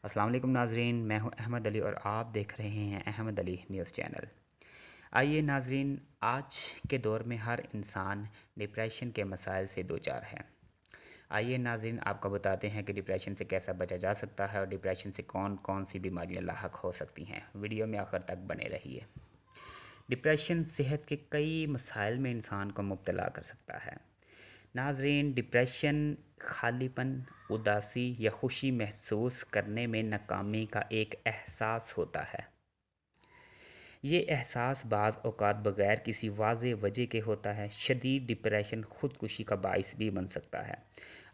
السلام علیکم ناظرین، میں ہوں احمد علی اور آپ دیکھ رہے ہیں احمد علی نیوز چینل۔ آئیے ناظرین، آج کے دور میں ہر انسان ڈپریشن کے مسائل سے دوچار ہے۔ آئیے ناظرین، آپ کو بتاتے ہیں کہ ڈپریشن سے کیسا بچا جا سکتا ہے اور ڈپریشن سے کون کون سی بیماریاں لاحق ہو سکتی ہیں۔ ویڈیو میں آخر تک بنے رہیے۔ ڈپریشن صحت کے کئی مسائل میں انسان کو مبتلا کر سکتا ہے۔ ناظرین، ڈپریشن خالی پن، اداسی یا خوشی محسوس کرنے میں ناکامی کا ایک احساس ہوتا ہے۔ یہ احساس بعض اوقات بغیر کسی واضح وجہ کے ہوتا ہے۔ شدید ڈپریشن خودکشی کا باعث بھی بن سکتا ہے۔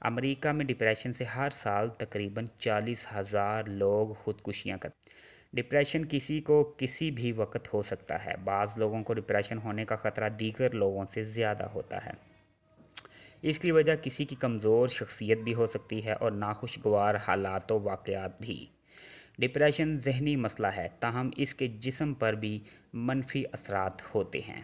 امریکہ میں ڈپریشن سے ہر سال تقریباً 40,000 لوگ خودکشیاں کرتے ہیں۔ ڈپریشن کسی کو کسی بھی وقت ہو سکتا ہے۔ بعض لوگوں کو ڈپریشن ہونے کا خطرہ دیگر لوگوں سے زیادہ ہوتا ہے۔ اس کی وجہ کسی کی کمزور شخصیت بھی ہو سکتی ہے اور ناخوشگوار حالات و واقعات بھی۔ ڈپریشن ذہنی مسئلہ ہے، تاہم اس کے جسم پر بھی منفی اثرات ہوتے ہیں۔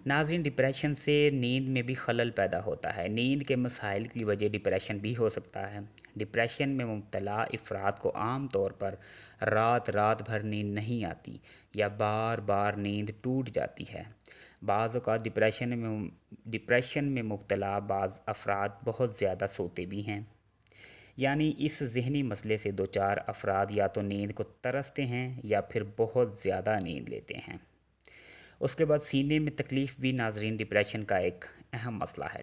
ناظرین، ڈپریشن سے نیند میں بھی خلل پیدا ہوتا ہے۔ نیند کے مسائل کی وجہ ڈپریشن بھی ہو سکتا ہے۔ ڈپریشن میں مبتلا افراد کو عام طور پر رات بھر نیند نہیں آتی یا بار بار نیند ٹوٹ جاتی ہے۔ بعض اوقات ڈپریشن میں مبتلا بعض افراد بہت زیادہ سوتے بھی ہیں۔ یعنی اس ذہنی مسئلے سے دوچار افراد یا تو نیند کو ترستے ہیں یا پھر بہت زیادہ نیند لیتے ہیں۔ اس کے بعد سینے میں تکلیف بھی ناظرین ڈپریشن کا ایک اہم مسئلہ ہے۔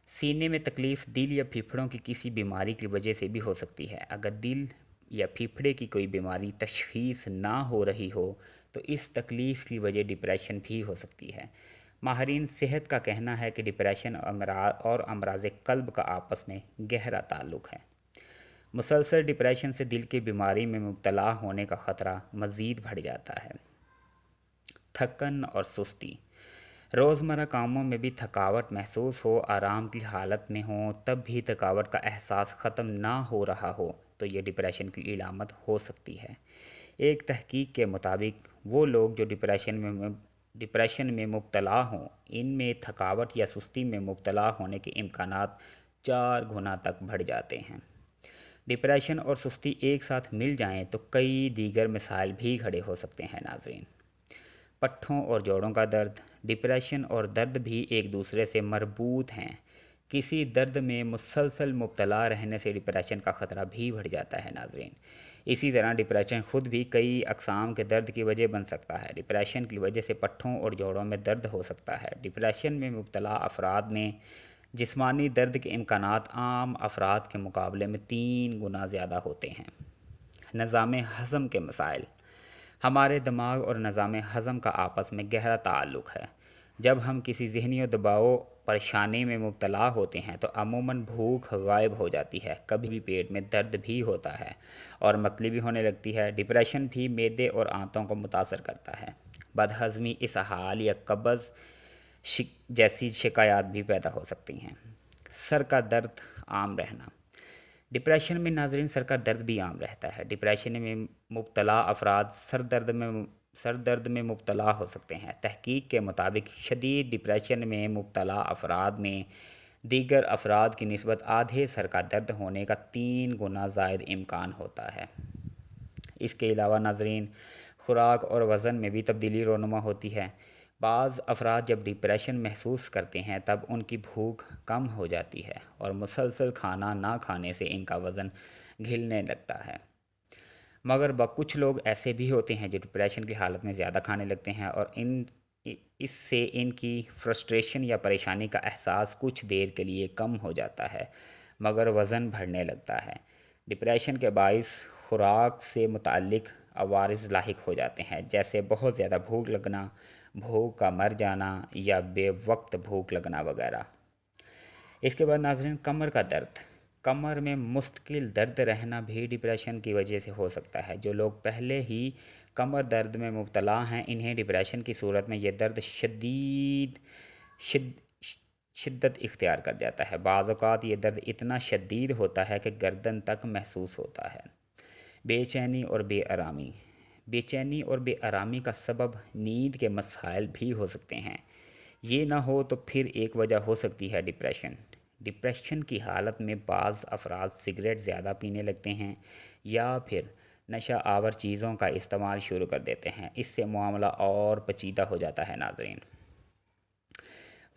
سینے میں تکلیف دل یا پھیپھڑوں کی کسی بیماری کی وجہ سے بھی ہو سکتی ہے۔ اگر دل یا پھیپھڑے کی کوئی بیماری تشخیص نہ ہو رہی ہو تو اس تکلیف کی وجہ ڈپریشن بھی ہو سکتی ہے۔ ماہرین صحت کا کہنا ہے کہ ڈپریشن اور امراض قلب کا آپس میں گہرا تعلق ہے۔ مسلسل ڈپریشن سے دل کی بیماری میں مبتلا ہونے کا خطرہ مزید بڑھ جاتا ہے۔ تھکن اور سستی، روزمرہ کاموں میں بھی تھکاوٹ محسوس ہو، آرام کی حالت میں ہوں تب بھی تھکاوٹ کا احساس ختم نہ ہو رہا ہو تو یہ ڈپریشن کی علامت ہو سکتی ہے۔ ایک تحقیق کے مطابق وہ لوگ جو ڈپریشن میں مبتلا ہوں، ان میں تھکاوٹ یا سستی میں مبتلا ہونے کے امکانات 4 گنا تک بڑھ جاتے ہیں۔ ڈپریشن اور سستی ایک ساتھ مل جائیں تو کئی دیگر مسائل بھی کھڑے ہو سکتے ہیں۔ ناظرین، پٹھوں اور جوڑوں کا درد، ڈپریشن اور درد بھی ایک دوسرے سے مربوط ہیں۔ کسی درد میں مسلسل مبتلا رہنے سے ڈپریشن کا خطرہ بھی بڑھ جاتا ہے۔ ناظرین، اسی طرح ڈپریشن خود بھی کئی اقسام کے درد کی وجہ بن سکتا ہے۔ ڈپریشن کی وجہ سے پٹھوں اور جوڑوں میں درد ہو سکتا ہے۔ ڈپریشن میں مبتلا افراد میں جسمانی درد کے امکانات عام افراد کے مقابلے میں 3 گنا زیادہ ہوتے ہیں۔ نظام ہضم کے مسائل، ہمارے دماغ اور نظام ہضم کا آپس میں گہرا تعلق ہے۔ جب ہم کسی ذہنی دباؤ پریشانی میں مبتلا ہوتے ہیں تو عموماً بھوک غائب ہو جاتی ہے، کبھی بھی پیٹ میں درد بھی ہوتا ہے اور متلی بھی ہونے لگتی ہے۔ ڈپریشن بھی معدے اور آنتوں کو متاثر کرتا ہے۔ بدہضمی، اسہال یا قبض جیسی شکایات بھی پیدا ہو سکتی ہیں۔ سر کا درد عام رہنا، ڈپریشن میں ناظرین سر کا درد بھی عام رہتا ہے۔ ڈپریشن میں مبتلا افراد سر درد میں مبتلا ہو سکتے ہیں۔ تحقیق کے مطابق شدید ڈپریشن میں مبتلا افراد میں دیگر افراد کی نسبت آدھے سر کا درد ہونے کا 3 گنا زائد امکان ہوتا ہے۔ اس کے علاوہ ناظرین، خوراک اور وزن میں بھی تبدیلی رونما ہوتی ہے۔ بعض افراد جب ڈپریشن محسوس کرتے ہیں تب ان کی بھوک کم ہو جاتی ہے اور مسلسل کھانا نہ کھانے سے ان کا وزن گھلنے لگتا ہے۔ مگر کچھ لوگ ایسے بھی ہوتے ہیں جو ڈپریشن کی حالت میں زیادہ کھانے لگتے ہیں اور اس سے ان کی فرسٹریشن یا پریشانی کا احساس کچھ دیر کے لیے کم ہو جاتا ہے، مگر وزن بڑھنے لگتا ہے۔ ڈپریشن کے باعث خوراک سے متعلق عوارض لاحق ہو جاتے ہیں، جیسے بہت زیادہ بھوک لگنا، بھوک کا مر جانا یا بے وقت بھوک لگنا وغیرہ۔ اس کے بعد ناظرین، کمر کا درد، کمر میں مستقل درد رہنا بھی ڈپریشن کی وجہ سے ہو سکتا ہے۔ جو لوگ پہلے ہی کمر درد میں مبتلا ہیں، انہیں ڈپریشن کی صورت میں یہ درد شدت اختیار کر جاتا ہے۔ بعض اوقات یہ درد اتنا شدید ہوتا ہے کہ گردن تک محسوس ہوتا ہے۔ بے چینی اور بے آرامی، بے چینی اور بے آرامی کا سبب نیند کے مسائل بھی ہو سکتے ہیں۔ یہ نہ ہو تو پھر ایک وجہ ہو سکتی ہے ڈپریشن۔ ڈپریشن کی حالت میں بعض افراد سگریٹ زیادہ پینے لگتے ہیں یا پھر نشہ آور چیزوں کا استعمال شروع کر دیتے ہیں۔ اس سے معاملہ اور پیچیدہ ہو جاتا ہے ناظرین۔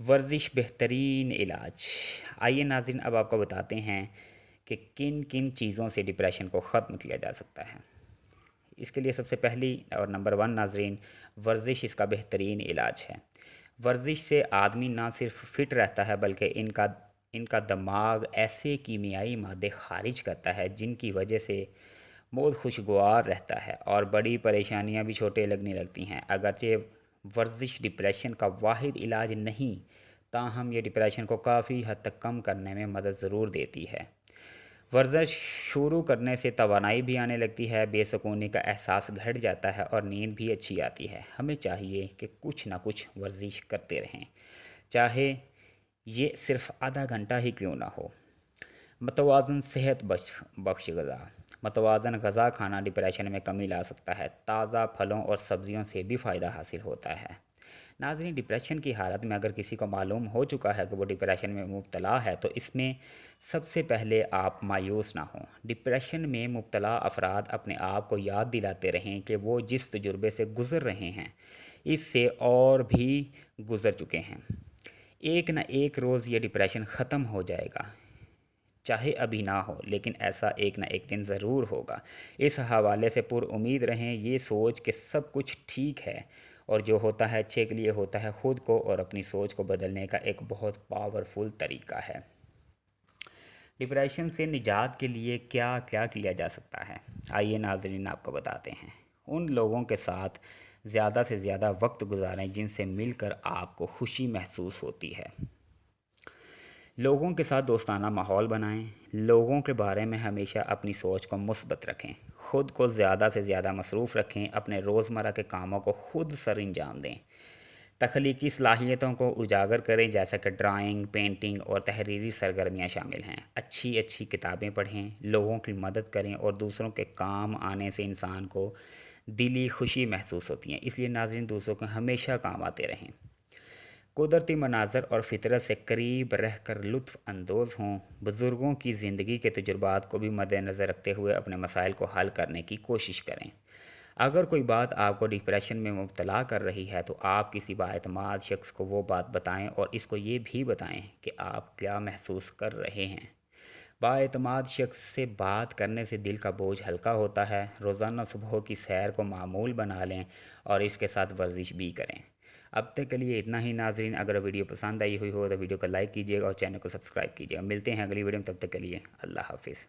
ورزش بہترین علاج۔ آئیے ناظرین اب آپ کو بتاتے ہیں کہ کن کن چیزوں سے ڈپریشن کو ختم کیا جا سکتا ہے۔ اس کے لیے سب سے پہلی اور نمبر 1 ناظرین، ورزش اس کا بہترین علاج ہے۔ ورزش سے آدمی نہ صرف فٹ رہتا ہے بلکہ ان کا دماغ ایسے کیمیائی مادے خارج کرتا ہے جن کی وجہ سے موڈ خوشگوار رہتا ہے اور بڑی پریشانیاں بھی چھوٹے لگنے لگتی ہیں۔ اگرچہ ورزش ڈپریشن کا واحد علاج نہیں، تاہم یہ ڈپریشن کو کافی حد تک کم کرنے میں مدد ضرور دیتی ہے۔ ورزش شروع کرنے سے توانائی بھی آنے لگتی ہے، بے سکونی کا احساس گھٹ جاتا ہے اور نیند بھی اچھی آتی ہے۔ ہمیں چاہیے کہ کچھ نہ کچھ ورزش کرتے رہیں، چاہے یہ صرف آدھا گھنٹہ ہی کیوں نہ ہو۔ متوازن صحت بخش غذا۔ متوازن غذا کھانا ڈپریشن میں کمی لا سکتا ہے۔ تازہ پھلوں اور سبزیوں سے بھی فائدہ حاصل ہوتا ہے۔ ناظرین، ڈپریشن کی حالت میں اگر کسی کو معلوم ہو چکا ہے کہ وہ ڈپریشن میں مبتلا ہے تو اس میں سب سے پہلے آپ مایوس نہ ہوں۔ ڈپریشن میں مبتلا افراد اپنے آپ کو یاد دلاتے رہیں کہ وہ جس تجربے سے گزر رہے ہیں اس سے اور بھی گزر چکے ہیں۔ ایک نہ ایک روز یہ ڈپریشن ختم ہو جائے گا، چاہے ابھی نہ ہو لیکن ایسا ایک نہ ایک دن ضرور ہوگا۔ اس حوالے سے پر امید رہیں، یہ سوچ کہ سب کچھ ٹھیک ہے اور جو ہوتا ہے اچھے کے لیے ہوتا ہے، خود کو اور اپنی سوچ کو بدلنے کا ایک بہت پاورفل طریقہ ہے۔ ڈپریشن سے نجات کے لیے کیا کیا جا سکتا ہے؟ آئیے ناظرین آپ کو بتاتے ہیں۔ ان لوگوں کے ساتھ زیادہ سے زیادہ وقت گزاریں جن سے مل کر آپ کو خوشی محسوس ہوتی ہے۔ لوگوں کے ساتھ دوستانہ ماحول بنائیں۔ لوگوں کے بارے میں ہمیشہ اپنی سوچ کو مثبت رکھیں۔ خود کو زیادہ سے زیادہ مصروف رکھیں۔ اپنے روزمرہ کے کاموں کو خود سر انجام دیں۔ تخلیقی صلاحیتوں کو اجاگر کریں، جیسا کہ ڈرائنگ، پینٹنگ اور تحریری سرگرمیاں شامل ہیں۔ اچھی کتابیں پڑھیں، لوگوں کی مدد کریں اور دوسروں کے کام آنے سے انسان کو دلی خوشی محسوس ہوتی ہے، اس لیے ناظرین دوسروں کو ہمیشہ کام آتے رہیں۔ قدرتی مناظر اور فطرت سے قریب رہ کر لطف اندوز ہوں۔ بزرگوں کی زندگی کے تجربات کو بھی مد نظر رکھتے ہوئے اپنے مسائل کو حل کرنے کی کوشش کریں۔ اگر کوئی بات آپ کو ڈپریشن میں مبتلا کر رہی ہے تو آپ کسی بااعتماد شخص کو وہ بات بتائیں اور اس کو یہ بھی بتائیں کہ آپ کیا محسوس کر رہے ہیں۔ بااعتماد شخص سے بات کرنے سے دل کا بوجھ ہلکا ہوتا ہے۔ روزانہ صبح کی سیر کو معمول بنا لیں اور اس کے ساتھ ورزش بھی کریں۔ اب تک کے لیے اتنا ہی ناظرین۔ اگر ویڈیو پسند آئی ہوئی ہو تو ویڈیو کو لائک کیجیے گا اور چینل کو سبسکرائب کیجیے گا۔ ملتے ہیں اگلی ویڈیو میں، تب تک کے لیے اللہ حافظ۔